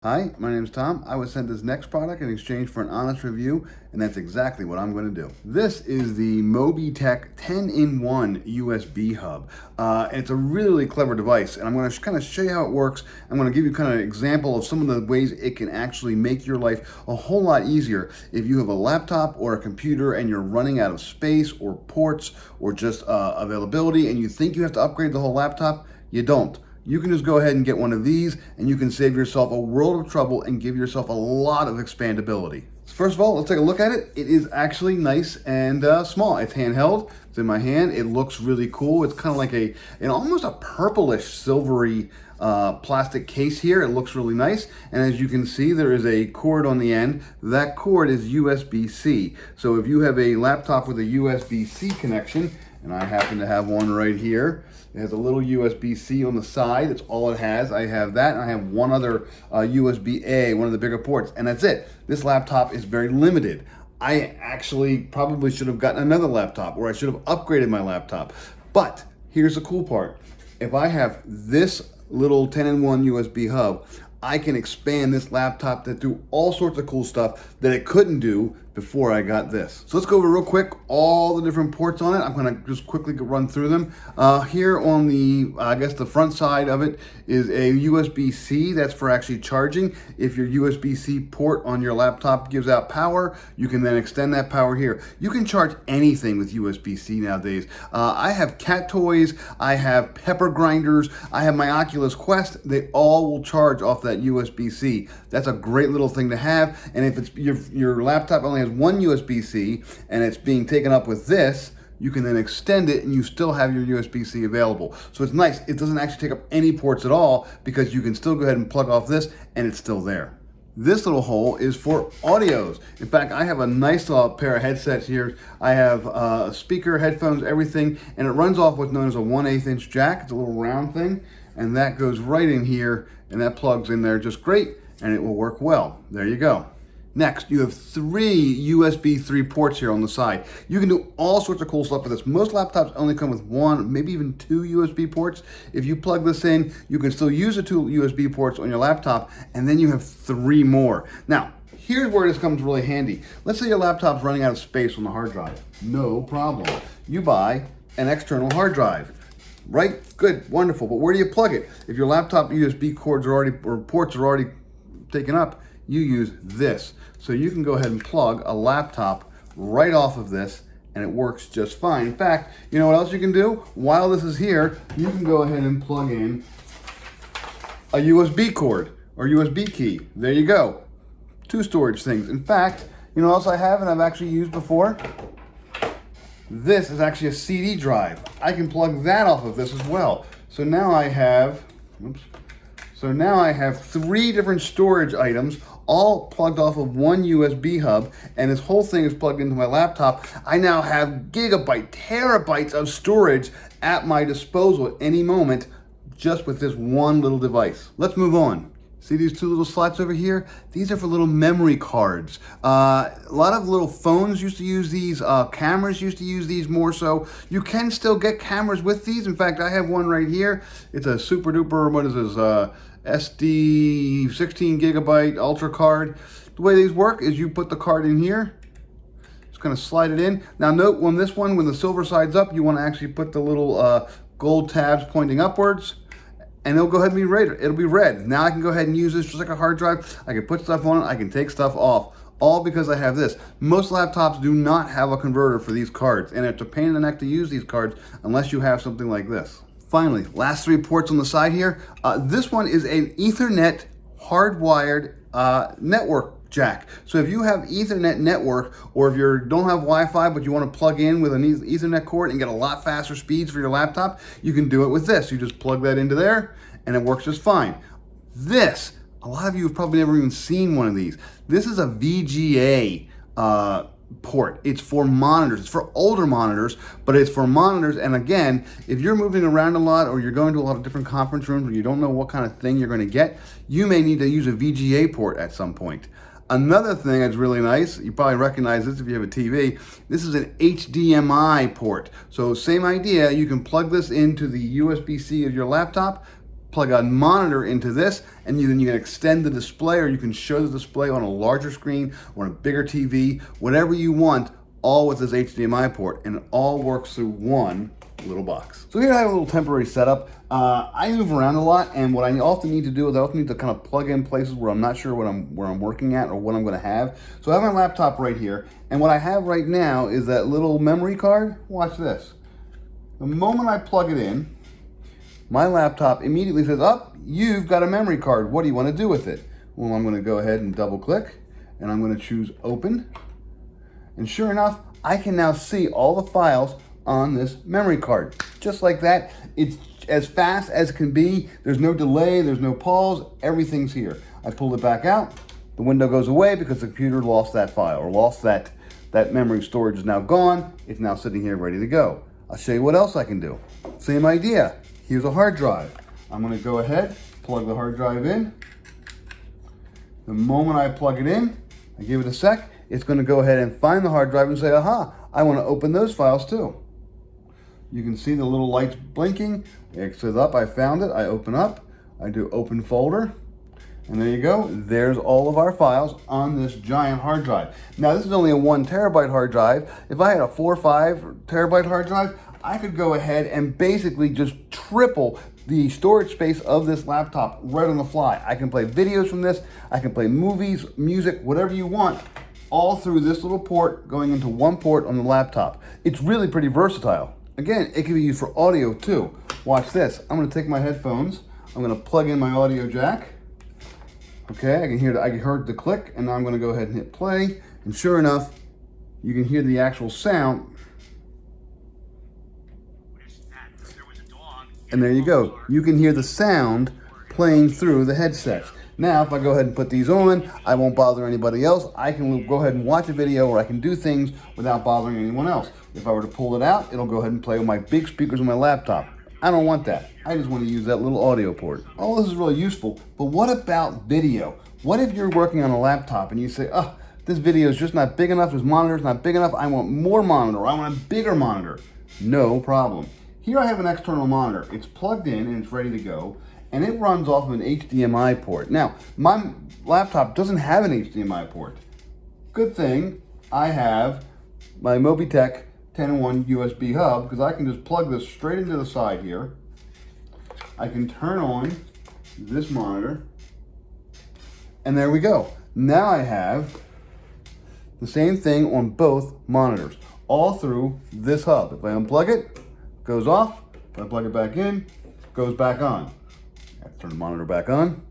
Hi, my name is Tom. I was sent this next product in exchange for an honest review, and that's exactly what I'm going to do. This is the Mobeetek 10-in-1 USB hub. It's a really clever device, and I'm going to kind of show you how it works. I'm going to give you kind of an example of some of the ways it can actually make your life a whole lot easier if you have a laptop or a computer and you're running out of space or ports or just availability, and you think you have to upgrade the whole laptop. You don't. You can just go ahead and get one of these and you can save yourself a world of trouble and give yourself a lot of expandability. So first of all, let's take a look at it. It is actually nice and small. It's handheld, it's in my hand. It looks really cool. It's kind of like an almost a purplish silvery plastic case here. It looks really nice. And as you can see, there is a cord on the end. That cord is USB-C. So if you have a laptop with a USB-C connection, and I happen to have one right here. It has a little USB-C on the side. That's all it has. I have that, and I have one other USB-A, one of the bigger ports, and that's it. This laptop is very limited. I actually probably should have gotten another laptop, or I should have upgraded my laptop. But here's the cool part. If I have this little 10-in-1 USB hub, I can expand this laptop to do all sorts of cool stuff that it couldn't do before I got this. So let's go over real quick all the different ports on it. I'm gonna just quickly run through them. Here on the, I guess the front side of it is a USB-C. That's for actually charging. If your USB-C port on your laptop gives out power, you can then extend that power here. You can charge anything with USB-C nowadays. I have cat toys, I have pepper grinders, I have my Oculus Quest. They all will charge off that USB-C. That's a great little thing to have. And if it's your laptop only has one USB-C and it's being taken up with this, you can then extend it and you still have your USB-C available. So it's nice. It doesn't actually take up any ports at all because you can still go ahead and plug off this and it's still there. This little hole is for audios. In fact, I have a nice pair of headsets here. I have a speaker, headphones, everything, and it runs off what's known as a 1/8 inch jack. It's a little round thing, and that goes right in here, and that plugs in there just great, and it will work well. There you go. Next, you have 3 USB 3 ports here on the side. You can do all sorts of cool stuff with this. Most laptops only come with 1, maybe even 2 USB ports. If you plug this in, you can still use the 2 USB ports on your laptop, and then you have 3 more. Now, here's where this comes really handy. Let's say your laptop's running out of space on the hard drive. No problem. You buy an external hard drive. Right? Good, wonderful. But where do you plug it? If your laptop USB cords are already, or ports are already taken up, you use this. So you can go ahead and plug a laptop right off of this and it works just fine. In fact, you know what else you can do? While this is here, you can go ahead and plug in a USB cord or USB key. There you go. 2 storage things. In fact, you know what else I have and I've actually used before? This is actually a CD drive. I can plug that off of this as well. So now I have, So now I have 3 different storage items all plugged off of one USB hub, and this whole thing is plugged into my laptop. I now have terabytes of storage at my disposal at any moment just with this one little device. Let's move on. See these 2 little slots over here? These are for little memory cards. A lot of little phones used to use these. Cameras used to use these more so. You can still get cameras with these. In fact, I have one right here. It's a super duper, what is this, SD 16 gigabyte ultra card. The way these work is you put the card in here. Just gonna slide it in. Now note on this one, when the silver side's up, you wanna actually put the little gold tabs pointing upwards. And it'll go ahead and be red. It'll be red. Now I can go ahead and use this just like a hard drive. I can put stuff on it. I can take stuff off. All because I have this. Most laptops do not have a converter for these cards. And it's a pain in the neck to use these cards unless you have something like this. Finally, last 3 ports on the side here. This one is an Ethernet hardwired network jack. So if you have Ethernet network, or if you don't have Wi-Fi but you want to plug in with an Ethernet cord and get a lot faster speeds for your laptop, you can do it with this. You just plug that into there and it works just fine. This, a lot of you have probably never even seen one of these. This is a VGA port. It's for monitors. It's for older monitors, but it's for monitors. And again, if you're moving around a lot or you're going to a lot of different conference rooms where you don't know what kind of thing you're going to get, you may need to use a VGA port at some point. Another thing that's really nice, you probably recognize this if you have a TV, this is an HDMI port. So same idea, you can plug this into the USB-C of your laptop, plug a monitor into this, and then you can extend the display, or you can show the display on a larger screen or a bigger TV, whatever you want, all with this HDMI port, and it all works through one little box. So here I have a little temporary setup. I move around a lot, and what I often need to do is I often need to kind of plug in places where I'm not sure where I'm working at or what I'm going to have. So I have my laptop right here, and what I have right now is that little memory card. Watch this. The moment I plug it in, my laptop immediately says, "Oh, you've got a memory card. What do you want to do with it?" Well, I'm going to go ahead and double click, and I'm going to choose open. And sure enough, I can now see all the files on this memory card. Just like that, it's as fast as it can be. There's no delay, there's no pause, everything's here. I pull it back out, the window goes away because the computer lost that file, or lost that memory storage is now gone. It's now sitting here ready to go. I'll show you what else I can do. Same idea. Here's a hard drive. I'm gonna go ahead, plug the hard drive in. The moment I plug it in, I give it a sec, it's gonna go ahead and find the hard drive and say, aha, I wanna open those files too. You can see the little lights blinking. It says up, I found it, I open up, I do open folder, and there you go. There's all of our files on this giant hard drive. Now this is only a 1 terabyte hard drive. If I had a 4 or 5 terabyte hard drive, I could go ahead and basically just triple the storage space of this laptop right on the fly. I can play videos from this, I can play movies, music, whatever you want, all through this little port going into one port on the laptop. It's really pretty versatile. Again, it can be used for audio too. Watch this. I'm going to take my headphones. I'm going to plug in my audio jack. Okay, I heard the click, and now I'm going to go ahead and hit play. And sure enough, you can hear the actual sound. And there you go. You can hear the sound playing through the headset. Now, if I go ahead and put these on, I won't bother anybody else. I can go ahead and watch a video, or I can do things without bothering anyone else. If I were to pull it out, it'll go ahead and play with my big speakers on my laptop. I don't want that. I just want to use that little audio port. All this is really useful, but what about video? What if you're working on a laptop and you say, oh, this video is just not big enough, this monitor's not big enough, I want more monitor, I want a bigger monitor. No problem. Here I have an external monitor. It's plugged in and it's ready to go, and it runs off of an HDMI port. Now, my laptop doesn't have an HDMI port. Good thing I have my Mobeetek 10-in-1 USB hub, because I can just plug this straight into the side here. I can turn on this monitor, and there we go. Now I have the same thing on both monitors, all through this hub. If I unplug it, it goes off. If I plug it back in, it goes back on. I have to turn the monitor back on.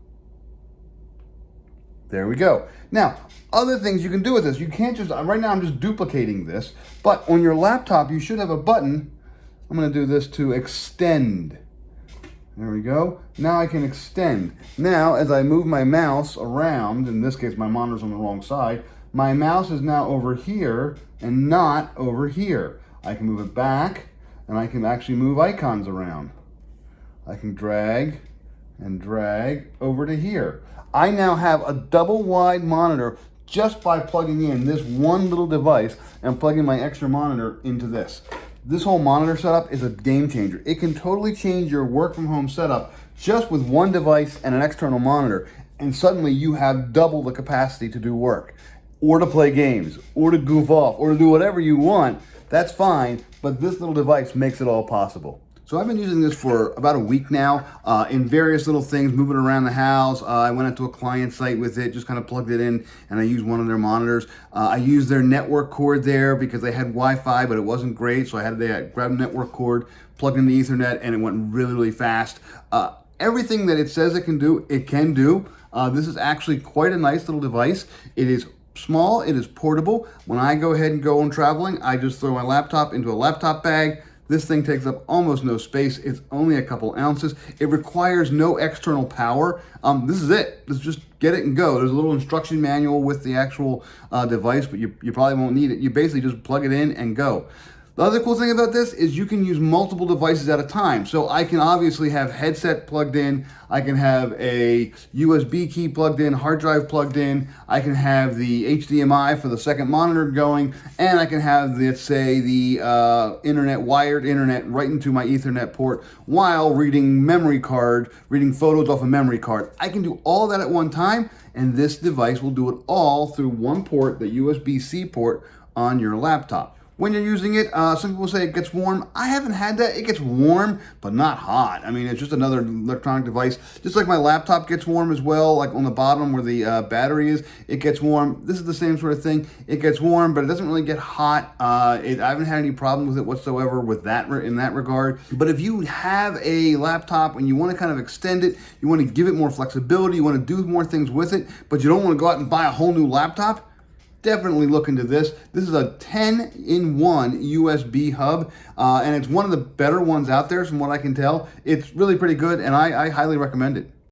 There we go. Now, other things you can do with this. You can't just, right now I'm just duplicating this, but on your laptop you should have a button. I'm going to do this to extend. There we go. Now I can extend. Now, as I move my mouse around, in this case my monitor's on the wrong side, my mouse is now over here and not over here. I can move it back, and I can actually move icons around. I can drag and drag over to here. I now have a double wide monitor just by plugging in this one little device and plugging my extra monitor into this. This whole monitor setup is a game changer. It can totally change your work from home setup just with one device and an external monitor, and suddenly you have double the capacity to do work, or to play games, or to goof off, or to do whatever you want. That's fine, but this little device makes it all possible. So I've been using this for about a week now in various little things, moving around the house. I went into a client site with it, just kind of plugged it in, and I used one of their monitors. I used their network cord there because they had Wi-Fi, but it wasn't great, so I had to grab a network cord, plug in the Ethernet, and it went really, really fast. Everything that it says it can do, it can do. This is actually quite a nice little device. It is small, it is portable. When I go ahead and go on traveling, I just throw my laptop into a laptop bag. This thing takes up almost no space. It's only a couple ounces. It requires no external power. This is it. Let's just get it and go. There's a little instruction manual with the actual device, but you probably won't need it. You basically just plug it in and go. The other cool thing about this is you can use multiple devices at a time. So I can obviously have headset plugged in, I can have a USB key plugged in, hard drive plugged in, I can have the HDMI for the second monitor going, and I can have, let's say, the internet, wired internet right into my Ethernet port while reading reading photos off a memory card. I can do all that at one time, and this device will do it all through one port, the USB-C port on your laptop. When you're using it, some people say it gets warm. I haven't had that. It gets warm, but not hot. I mean, it's just another electronic device. Just like my laptop gets warm as well, like on the bottom where the battery is, it gets warm. This is the same sort of thing. It gets warm, but it doesn't really get hot. I haven't had any problem with it whatsoever with that in that regard. But if you have a laptop and you want to kind of extend it, you want to give it more flexibility, you want to do more things with it, but you don't want to go out and buy a whole new laptop, definitely look into this. This is a 10-in-1 USB hub, and it's one of the better ones out there from what I can tell. It's really pretty good, and I highly recommend it.